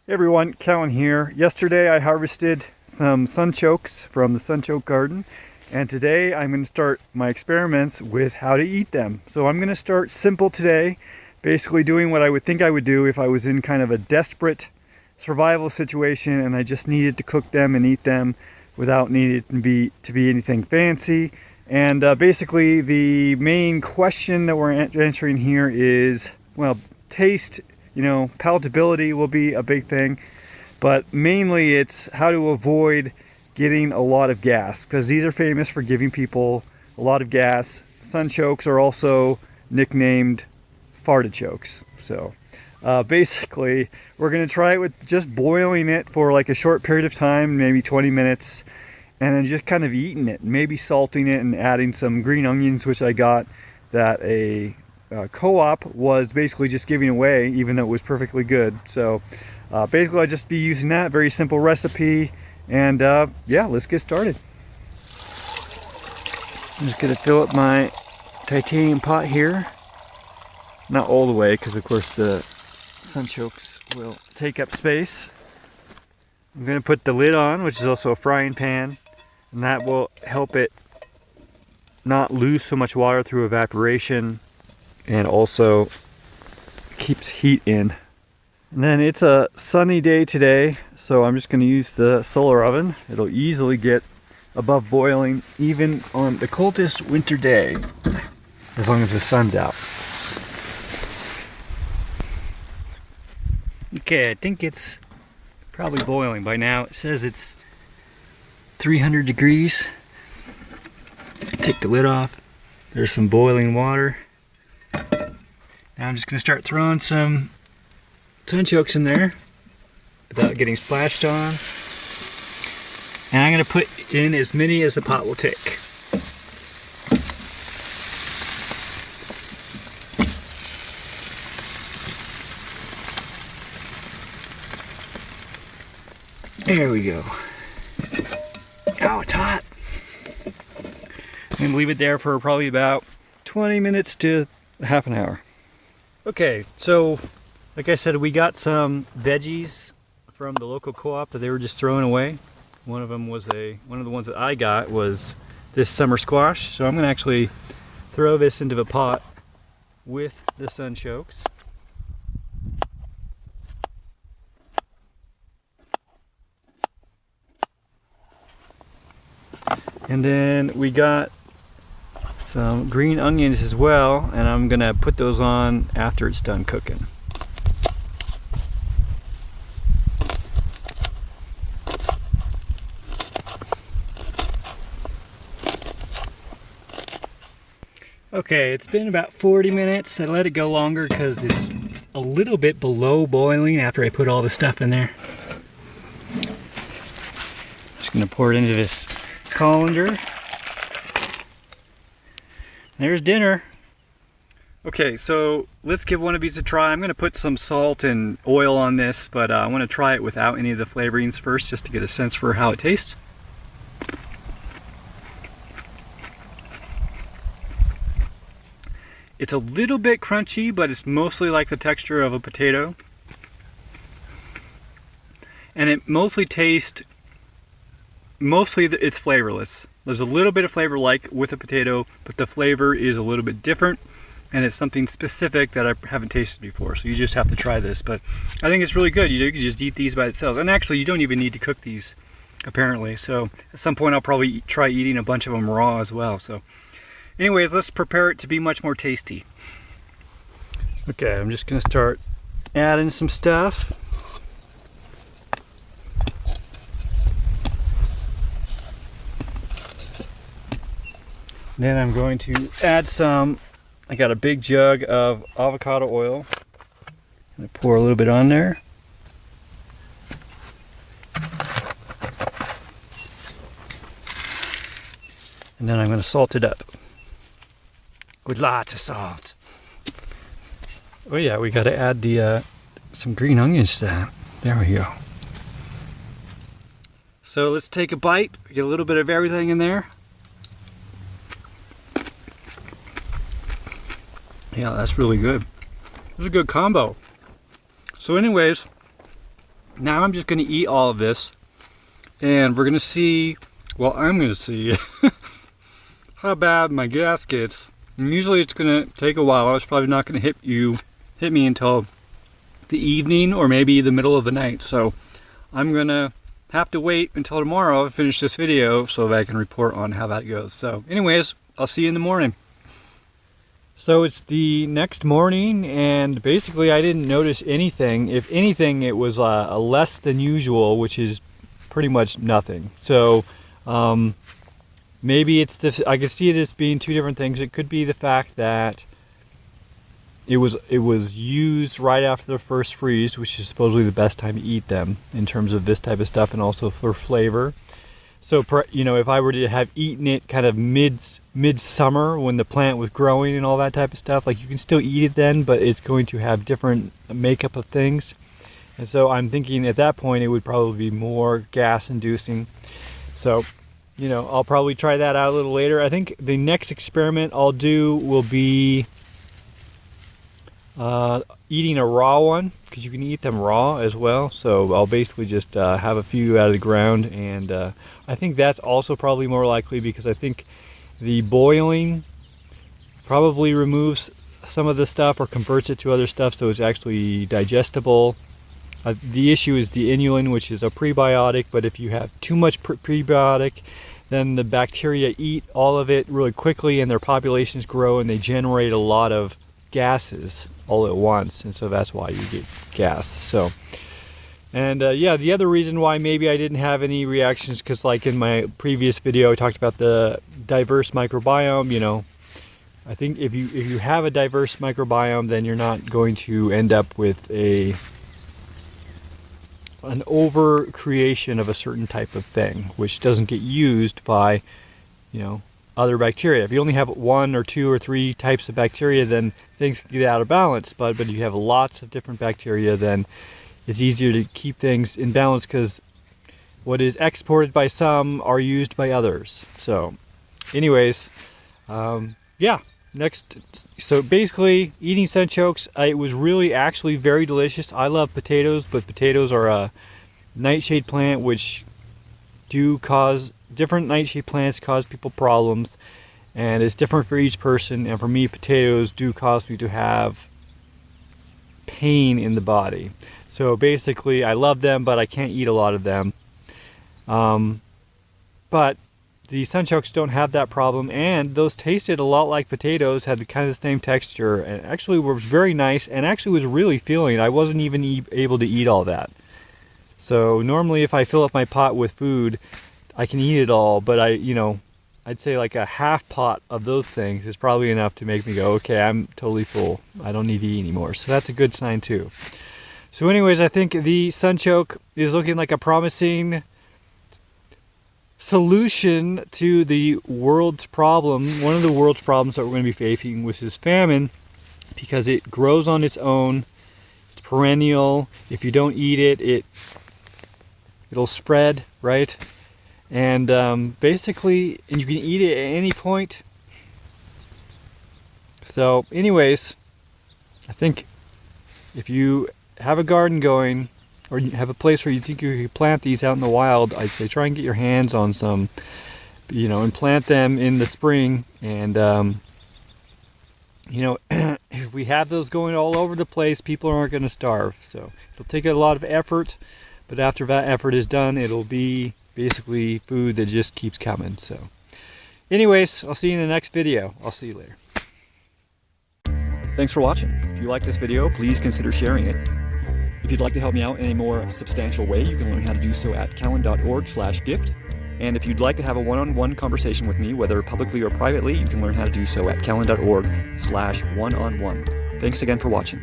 Hey everyone, Cahlen here. Yesterday I harvested some sunchokes from the sunchoke garden, and today I'm going to start my experiments with how to eat them. So I'm going to start simple today, basically doing what I would think I would do if I was in kind of a desperate survival situation and I just needed to cook them and eat them without needing to be anything fancy. And basically the main question that we're answering here is, well, taste. You know, palatability will be a big thing, but mainly it's how to avoid getting a lot of gas, because these are famous for giving people a lot of gas. Sunchokes are also nicknamed fartichokes. So basically we're going to try it with just boiling it for like a short period of time, maybe 20 minutes, and then just kind of eating it, maybe salting it and adding some green onions, which I got that a co-op was basically just giving away, even though it was perfectly good. So basically I'll just be using that very simple recipe, and yeah, let's get started. I'm just gonna fill up my titanium pot here, not all the way because of course the sunchokes will take up space. I'm gonna put the lid on, which is also a frying pan, and that will help it not lose so much water through evaporation, and also keeps heat in. And then it's a sunny day today, so I'm just going to use the solar oven. It'll easily get above boiling even on the coldest winter day, as long as the sun's out. Okay, I think it's probably boiling by now. It says it's 300 degrees. Take the lid off. There's some boiling water. Now I'm just going to start throwing some sunchokes in there without getting splashed on. And I'm going to put in as many as the pot will take. There we go. Oh, it's hot. I'm going to leave it there for probably about 20 minutes to half an hour. Okay, so like I said, we got some veggies from the local co-op that they were just throwing away. One of the ones that I got was this summer squash. So I'm gonna actually throw this into the pot with the sunchokes. And then we got some green onions as well, and I'm gonna put those on after it's done cooking. Okay, it's been about 40 minutes. I let it go longer because it's a little bit below boiling after I put all the stuff in there. Just gonna pour it into this colander. There's dinner. Okay, so let's give one of these a try. I'm going to put some salt and oil on this, but I want to try it without any of the flavorings first, just to get a sense for how it tastes. It's a little bit crunchy, but it's mostly like the texture of a potato. And it mostly tastes, it's flavorless. There's a little bit of flavor like with a potato, but the flavor is a little bit different, and it's something specific that I haven't tasted before, so you just have to try this. But I think it's really good. You can just eat these by itself, and actually you don't even need to cook these, apparently. So at some point I'll probably try eating a bunch of them raw as well. So anyways, let's prepare it to be much more tasty. Okay, I'm just gonna start adding some stuff. Then I'm going to add some, I got a big jug of avocado oil. I'm going to pour a little bit on there. And then I'm going to salt it up with lots of salt. Oh yeah, we got to add the some green onions to that. There we go. So let's take a bite, get a little bit of everything in there. Yeah, that's really good. It's a good combo. So anyways, Now I'm just going to eat all of this, and we're going to see, well, I'm going to see how bad my gas gets. And usually it's going to take a while. It's probably not going to hit me until the evening or maybe the middle of the night. So I'm going to have to wait until tomorrow to finish this video so that I can report on how that goes. So anyways, I'll see you in the morning. So it's the next morning, and basically I didn't notice anything. If anything, it was a less than usual, which is pretty much nothing. So maybe it's this. I could see it as being two different things. It could be the fact that it was used right after the first freeze, which is supposedly the best time to eat them in terms of this type of stuff, and also for flavor. So, you know, if I were to have eaten it kind of midsummer when the plant was growing and all that type of stuff, like, you can still eat it then, but it's going to have different makeup of things. And so I'm thinking at that point it would probably be more gas inducing. So, you know, I'll probably try that out a little later. I think the next experiment I'll do will be eating a raw one, because you can eat them raw as well. So I'll basically just have a few out of the ground, and I think that's also probably more likely, because I think the boiling probably removes some of the stuff or converts it to other stuff so it's actually digestible. The issue is the inulin, which is a prebiotic, but if you have too much prebiotic, then the bacteria eat all of it really quickly and their populations grow and they generate a lot of gases all at once, and so that's why you get gas. So, and yeah, the other reason why maybe I didn't have any reactions, because like in my previous video I talked about the diverse microbiome. You know, I think if you have a diverse microbiome, then you're not going to end up with an over creation of a certain type of thing, which doesn't get used by, you know, other bacteria. If you only have 1 or 2 or 3 types of bacteria, then things get out of balance. But if you have lots of different bacteria, then it's easier to keep things in balance, because what is exported by some are used by others. So anyways, yeah, next, so basically eating sunchokes, it was really actually very delicious. I love potatoes, but potatoes are a nightshade plant, which do cause, different nightshade plants cause people problems, and it's different for each person. And for me, potatoes do cause me to have pain in the body. So basically I love them, but I can't eat a lot of them. But the sunchokes don't have that problem, and those tasted a lot like potatoes, had the kind of the same texture, and actually were very nice, and actually was really filling. I wasn't even able to eat all that. So normally if I fill up my pot with food, I can eat it all, but I'd say like a half pot of those things is probably enough to make me go, okay, I'm totally full. I don't need to eat anymore. So that's a good sign too. So anyways, I think the sunchoke is looking like a promising solution to the world's problem, one of the world's problems that we're going to be facing, which is famine, because it grows on its own. It's perennial. If you don't eat it, it'll spread, right? And basically, and you can eat it at any point. So anyways, I think if you have a garden going, or you have a place where you think you could plant these out in the wild, I'd say try and get your hands on some, you know, and plant them in the spring. And you know, if we have those going all over the place, people aren't going to starve. So it'll take a lot of effort, but after that effort is done, it'll be basically food that just keeps coming. So anyways, I'll see you in the next video. I'll see you later. Thanks for watching. If you like this video, please consider sharing it. If you'd like to help me out in a more substantial way, you can learn how to do so at cahlen.org/gift. And if you'd like to have a one-on-one conversation with me, whether publicly or privately, you can learn how to do so at cahlen.org/one-on-one. Thanks again for watching.